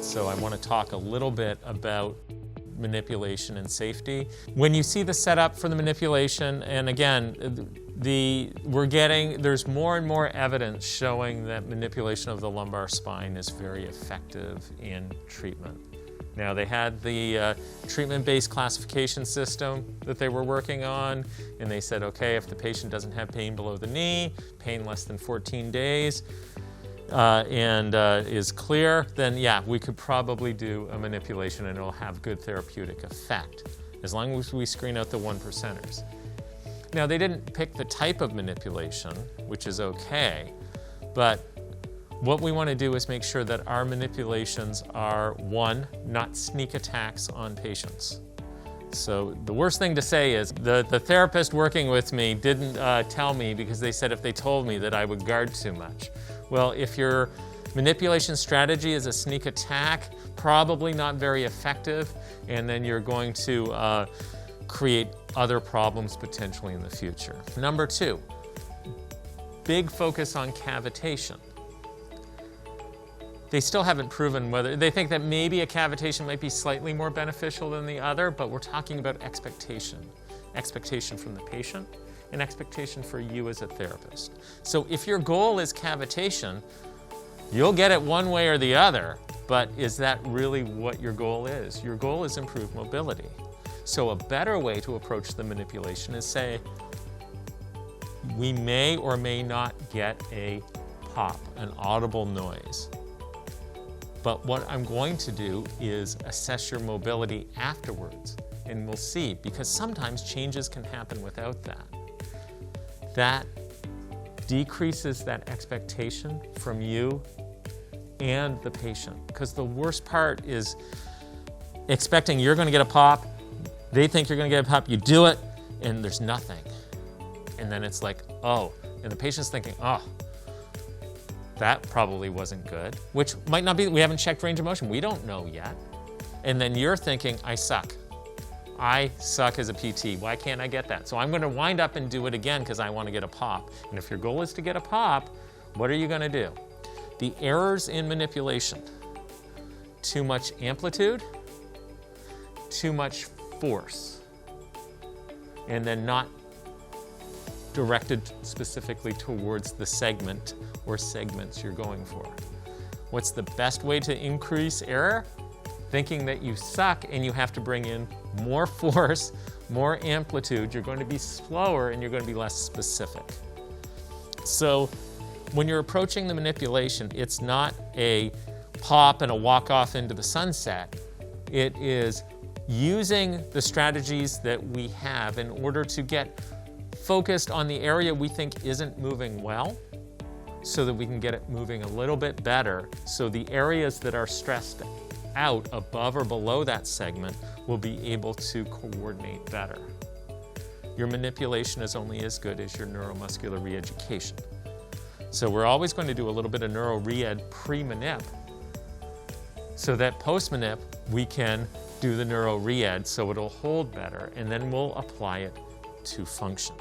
So I want to talk a little bit about manipulation and safety. When you see the setup for the manipulation, and again, there's more and more evidence showing that manipulation of the lumbar spine is very effective in treatment. Now, they had the treatment-based classification system that they were working on, and they said, okay, if the patient doesn't have pain below the knee, pain less than 14 days, and is clear, then yeah, we could probably do a manipulation and it'll have good therapeutic effect, as long as we screen out the 1%ers. Now, they didn't pick the type of manipulation, which is okay, but what we want to do is make sure that our manipulations are, one, not sneak attacks on patients. So the worst thing to say is the therapist working with me didn't tell me because they said if they told me that I would guard too much. Well, if your manipulation strategy is a sneak attack, probably not very effective, and then you're going to create other problems potentially in the future. Number two, big focus on cavitation. They still haven't proven whether, they think that maybe a cavitation might be slightly more beneficial than the other, but we're talking about expectation. Expectation from the patient and expectation for you as a therapist. So if your goal is cavitation, you'll get it one way or the other, but is that really what your goal is? Your goal is improved mobility. So a better way to approach the manipulation is say, we may or may not get a pop, an audible noise. But what I'm going to do is assess your mobility afterwards, and we'll see, because sometimes changes can happen without that. That decreases that expectation from you and the patient, because the worst part is expecting you're going to get a pop, they think you're going to get a pop, you do it, and there's nothing. And then it's like, oh, and the patient's thinking, oh, that probably wasn't good, which might not be, we haven't checked range of motion, we don't know yet. And then you're thinking, I suck. I suck as a PT, why can't I get that? So I'm gonna wind up and do it again because I want to get a pop. And if your goal is to get a pop, what are you gonna do? The errors in manipulation: too much amplitude, too much force, and then not directed specifically towards the segment or segments you're going for. What's the best way to increase error? Thinking that you suck and you have to bring in more force, more amplitude, you're going to be slower and you're going to be less specific. So when you're approaching the manipulation, it's not a pop and a walk off into the sunset. It is using the strategies that we have in order to get focused on the area we think isn't moving well, so that we can get it moving a little bit better, so the areas that are stressed out above or below that segment will be able to coordinate better. Your manipulation is only as good as your neuromuscular re-education. So we're always going to do a little bit of neuro re-ed pre-manip, so that post-manip we can do the neuro re-ed so it'll hold better, and then we'll apply it to function.